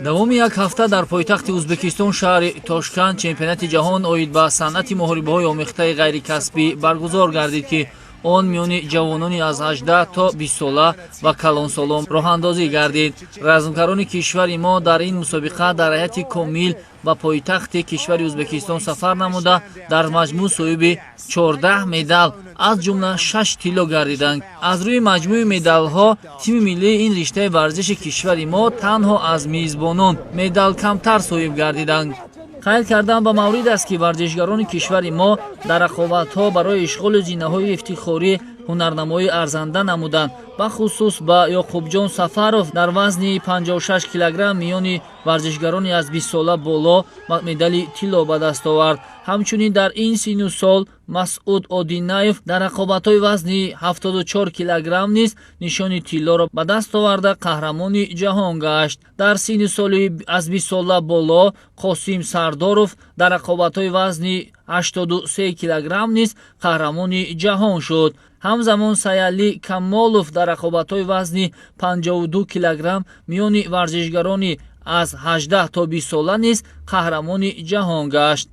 давоми як ҳафта дар пойтахти ӯзбекистон шаҳри Тошканд чемпионати ҷаҳон оид ба санъати муҳорибаҳои омехтаи ғайрикасбӣ баргузор гардид, ки он миёни ҷавонони аз 18 то 20 сола ва калонсолон роҳандозӣ гардид. Размкарони кишвари мо дар ин мусобиқа дар ҳайати комил ба пойтахти кишвари Ӯзбекистон сафар намуда дар маҷмӯъ соҳиби 14 медал аз ҷумла 6 тилло гардиданд. Аз рӯи маҷмӯи медалҳо тими миллии ин риштаи варзиши кишвари мо танҳо аз мизбонон медал камтар соҳиб гардиданд. қайд кардан ба маврид аст, ки варзишгарони кишвари мо дар рақобатҳо барои ишғоли зинаҳои ифтихорӣ ҳунарнамоӣ арзанда намуданд. бахусус ба Ёқубҷон Сафаров дар вазни 56 килограмм миёни варзишгарони аз 20 сола боло медали тилло ба даст овард. ҳамчунин дар ин сину сол Масъуд Одинаев дар рақобатҳои вазни 74 килограмм низ нишони тиллоро ба даст оварда қаҳрамони ҷаҳон гашт. дар сини соли аз 20 сола боло Қосим Сардоров дар рақобатҳои вазни 83 килограмм низ қаҳрамони ҷаҳон шуд. ҳамзамон Саялӣ Камолов дар рақобатҳои вазни 52 килограмм миёни варзишгарони аз 18 то 20 сола низ қаҳрамони ҷаҳон гашт.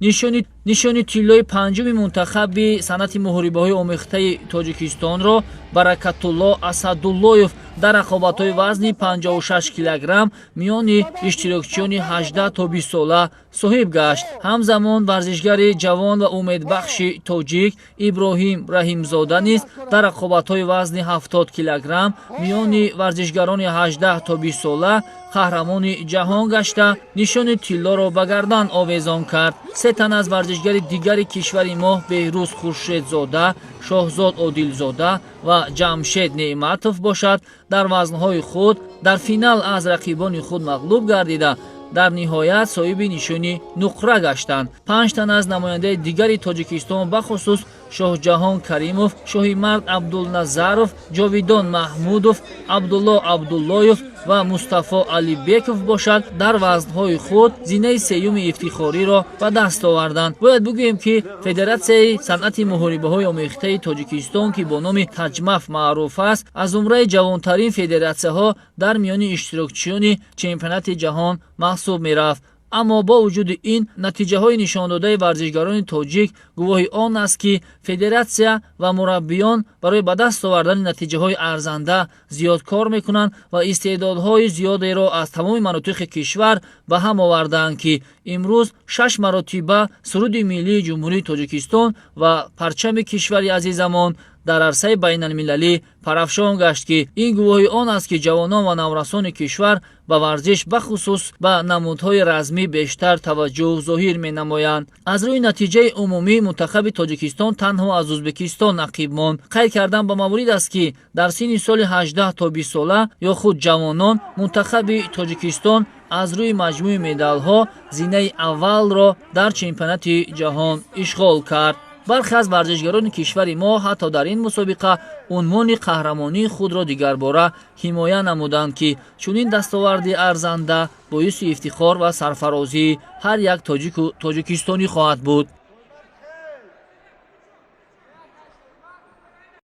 нишони тиллои панҷуми мунтахаби санъати муҳорибаҳои омехтаи Тоҷикистонро Баракатулло Асадуллоев дар рақобатҳои вазни 56 килограмм миёни иштирокчиёни 18 то 20 сола соҳиб гашт. ҳамзамон варзишгари ҷавон ва умедбахши тоҷик Иброҳим Раҳимзода низ дар рақобатҳои вазни 70 килограмм миёни варзишгарони 18 то 20 сола қаҳрамони ҷаҳон гашта нишони тиллоро ба гардан овезон кард. се тан аз варзишгари дигари кишвари мо Беҳрӯз Хуршедзода, Шоҳзод Одилзода ва Ҷамшед Неъматов бошад дар вазнҳои худ дар финал аз рақибони худ мағлуб гардида дар ниҳоят соҳиби нишони нуқра гаштанд. 5 тан аз намояндаи дигари Тоҷикистон бахусус Шоҳҷаҳон Каримов, Шоҳимард Абдулназаров, Ҷовидон Маҳмудов, Абдулло Абдуллоев ва Мустафо Алибеков бошад дар вазнҳои худ зинаи сеюми ифтихориро ба даст оварданд. бояд бигӯем, ки Федератсияи санъати муҳорибаҳои омехтаи Тоҷикистон, ки бо номи Таҷмаф маъруф аст, аз умраи ҷавонтарин федератсияҳо дар миёни иштирокчиёни чемпионати ҷаҳон маҳсуб мерафт. аммо бо вуҷуди ин натиҷаҳои нишондодаи варзишгарони тоҷик гувоҳи он аст, ки федератсия ва мураббиён барои ба даст овардани натиҷаҳои арзанда зиёд кор мекунанд ва истеъдодҳои зиёдеро аз тамоми манотиқи кишвар ба ҳам овардаанд, ки имрӯз 6 маротиба суруди миллии ҷумҳурии Тоҷикистон ва парчами кишвари азизамон дар арсаи байналмилалӣ парафшон гашт, ки ин гувоҳи он аст, ки ҷавонон ва наврасони кишвар ба варзиш бахусус ба намудҳои размӣ бештар таваҷҷӯҳ зоҳир менамоянд. аз рӯи натиҷаи умумӣ мунтахаби Тоҷикистон танҳо аз Ӯзбекистон ақиб монд. қайд кардан ба маврид аст, ки дар синни соли 18 то 20 сола ё худ ҷавонон мунтахаби Тоҷикистон аз рӯи маҷмӯи медалҳо зинаи аввалро дар чемпионати ҷаҳон ишғол кард. бархе аз варзишгарони кишвари мо ҳатто дар ин мусобиқа унвони қаҳрамонии худро дигарбора ҳимоя намуданд, ки чунин дастоварди арзанда боиси ифтихор ва сарфарозии ҳар як тоҷику тоҷикистонӣ хоҳад буд.